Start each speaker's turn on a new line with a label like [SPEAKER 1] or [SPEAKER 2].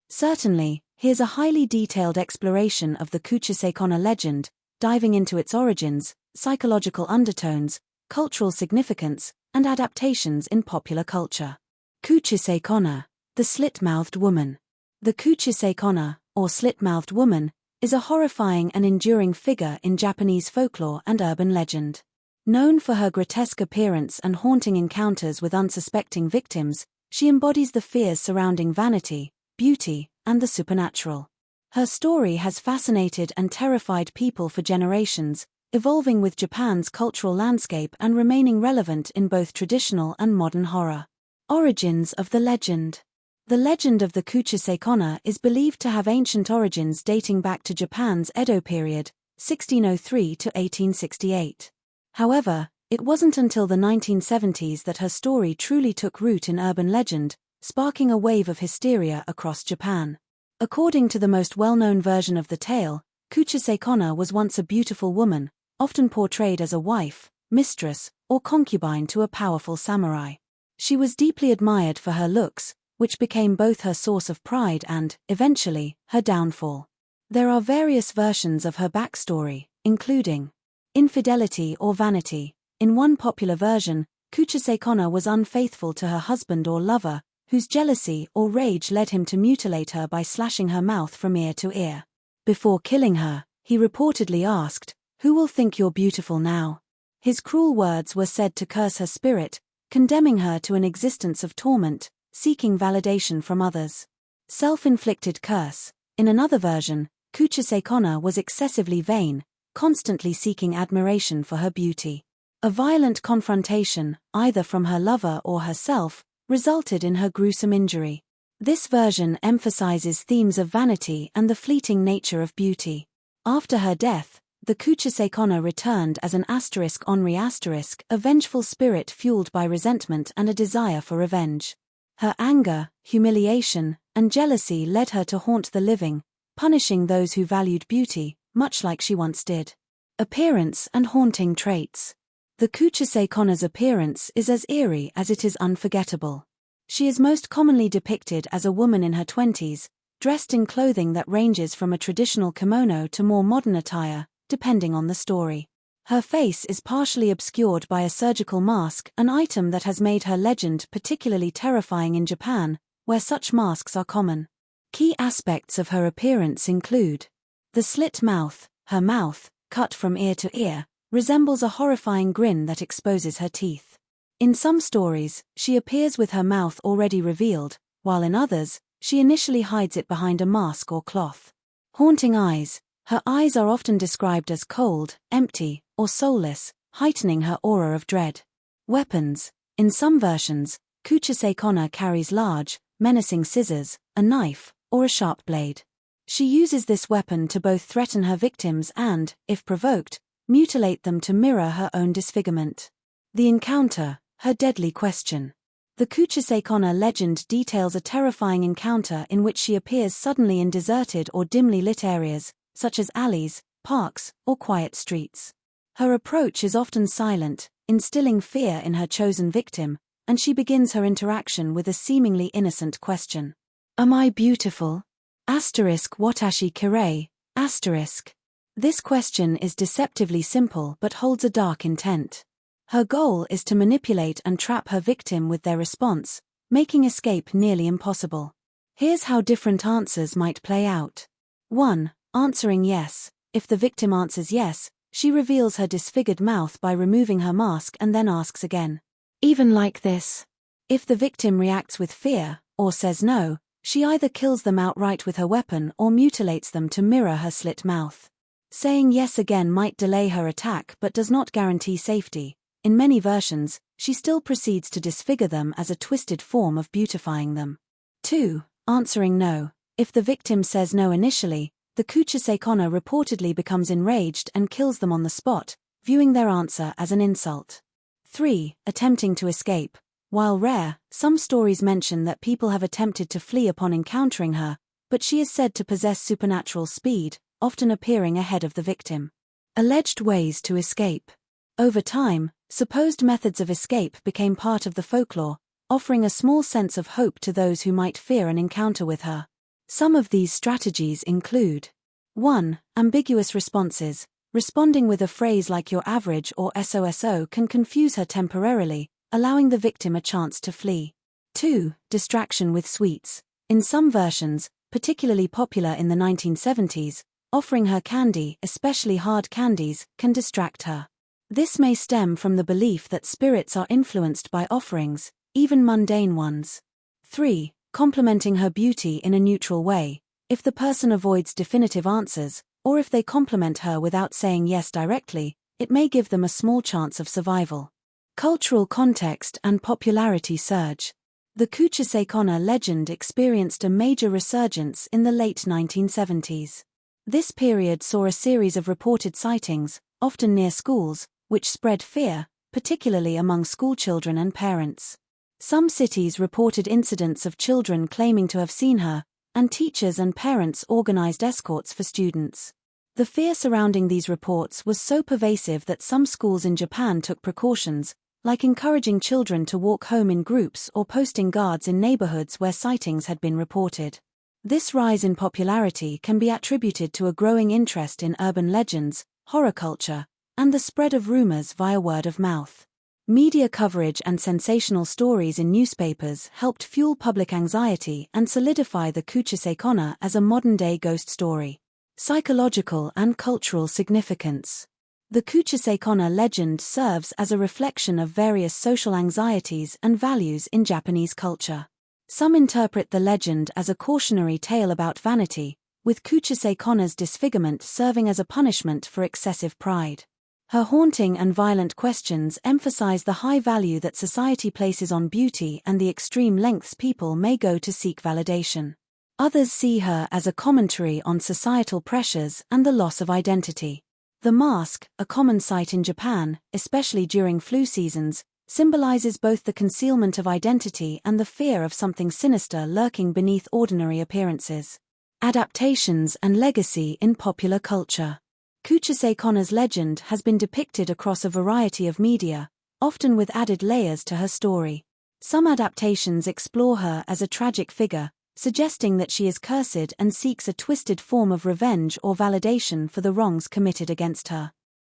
[SPEAKER 1] Certainly, here's a highly detailed exploration of the Kuchisake-Onna legend, diving into its origins, psychological undertones, cultural significance, and adaptations in popular culture. Kuchisake-Onna, the Slit-Mouthed Woman. The Kuchisake-Onna, or Slit-Mouthed Woman, is a horrifying and enduring figure in Japanese folklore and urban legend. Known for her grotesque appearance and haunting encounters with unsuspecting victims, she embodies the fears surrounding vanity, beauty, and the supernatural. Her story has fascinated and terrified people for generations, evolving with Japan's cultural landscape and remaining relevant in both traditional and modern horror. Origins of the legend. The legend of the Kuchisake-Onna is believed to have ancient origins dating back to Japan's Edo period, 1603 to 1868. However, it wasn't until the 1970s that her story truly took root in urban legend, sparking a wave of hysteria across Japan. According to the most well-known version of the tale, Kuchisake-Onna was once a beautiful woman, often portrayed as a wife, mistress, or concubine to a powerful samurai. She was deeply admired for her looks, which became both her source of pride and, eventually, her downfall. There are various versions of her backstory, including infidelity or vanity. In one popular version, Kuchisake-Onna was unfaithful to her husband or lover, whose jealousy or rage led him to mutilate her by slashing her mouth from ear to ear. Before killing her, he reportedly asked, "Who will think you're beautiful now?" His cruel words were said to curse her spirit, condemning her to an existence of torment, seeking validation from others. Self-inflicted curse. In another version, Kuchisake-Onna was excessively vain, constantly seeking admiration for her beauty. A violent confrontation, either from her lover or herself, resulted in her gruesome injury. This version emphasizes themes of vanity and the fleeting nature of beauty. After her death, the Kuchisake-Onna returned as an **, a vengeful spirit fueled by resentment and a desire for revenge. Her anger, humiliation, and jealousy led her to haunt the living, punishing those who valued beauty, much like she once did. Appearance and haunting traits. The Kuchisake-Onna's appearance is as eerie as it is unforgettable. She is most commonly depicted as a woman in her 20s, dressed in clothing that ranges from a traditional kimono to more modern attire, depending on the story. Her face is partially obscured by a surgical mask, an item that has made her legend particularly terrifying in Japan, where such masks are common. Key aspects of her appearance include the slit mouth. Her mouth, cut from ear to ear, resembles a horrifying grin that exposes her teeth. In some stories, she appears with her mouth already revealed, while in others, she initially hides it behind a mask or cloth. Haunting eyes. Her eyes are often described as cold, empty, or soulless, heightening her aura of dread. Weapons. In some versions, Kuchisake-Onna carries large, menacing scissors, a knife, or a sharp blade. She uses this weapon to both threaten her victims and, if provoked, mutilate them to mirror her own disfigurement. The encounter, her deadly question. The Kuchisake-Onna legend details a terrifying encounter in which she appears suddenly in deserted or dimly lit areas, such as alleys, parks, or quiet streets. Her approach is often silent, instilling fear in her chosen victim, and she begins her interaction with a seemingly innocent question. "Am I beautiful? Watashi kirei, **. This question is deceptively simple but holds a dark intent. Her goal is to manipulate and trap her victim with their response, making escape nearly impossible. Here's how different answers might play out. 1. Answering yes. If the victim answers yes, she reveals her disfigured mouth by removing her mask and then asks again. "Even like this?" If the victim reacts with fear, or says no, she either kills them outright with her weapon or mutilates them to mirror her slit mouth. Saying yes again might delay her attack but does not guarantee safety. In many versions, she still proceeds to disfigure them as a twisted form of beautifying them. 2. Answering no. If the victim says no initially, the Kuchisake-Onna reportedly becomes enraged and kills them on the spot, viewing their answer as an insult. 3. Attempting to escape. While rare, some stories mention that people have attempted to flee upon encountering her, but she is said to possess supernatural speed, often appearing ahead of the victim. Alleged ways to escape. Over time, supposed methods of escape became part of the folklore, offering a small sense of hope to those who might fear an encounter with her. Some of these strategies include 1. Ambiguous responses. Responding with a phrase like "you're average" or "SOSO" can confuse her temporarily, allowing the victim a chance to flee. 2. Distraction with sweets. In some versions, particularly popular in the 1970s, offering her candy, especially hard candies, can distract her. This may stem from the belief that spirits are influenced by offerings, even mundane ones. 3. Complimenting her beauty in a neutral way. If the person avoids definitive answers, or if they compliment her without saying yes directly, it may give them a small chance of survival. Cultural context and popularity surge. The Kuchisake-Onna legend experienced a major resurgence in the late 1970s. This period saw a series of reported sightings, often near schools, which spread fear, particularly among schoolchildren and parents. Some cities reported incidents of children claiming to have seen her, and teachers and parents organized escorts for students. The fear surrounding these reports was so pervasive that some schools in Japan took precautions, like encouraging children to walk home in groups or posting guards in neighborhoods where sightings had been reported. This rise in popularity can be attributed to a growing interest in urban legends, horror culture, and the spread of rumors via word of mouth. Media coverage and sensational stories in newspapers helped fuel public anxiety and solidify the Kuchisake-Onna as a modern-day ghost story. Psychological and cultural significance. The Kuchisake-Onna legend serves as a reflection of various social anxieties and values in Japanese culture. Some interpret the legend as a cautionary tale about vanity, with Kuchisake-Onna's disfigurement serving as a punishment for excessive pride. Her haunting and violent questions emphasize the high value that society places on beauty and the extreme lengths people may go to seek validation. Others see her as a commentary on societal pressures and the loss of identity. The mask, a common sight in Japan, especially during flu seasons, symbolizes both the concealment of identity and the fear of something sinister lurking beneath ordinary appearances. Adaptations and legacy in popular culture. Kuchisake-Onna's legend has been depicted across a variety of media, often with added layers to her story. Some adaptations explore her as a tragic figure, suggesting that she is cursed and seeks a twisted form of revenge or validation for the wrongs committed against her.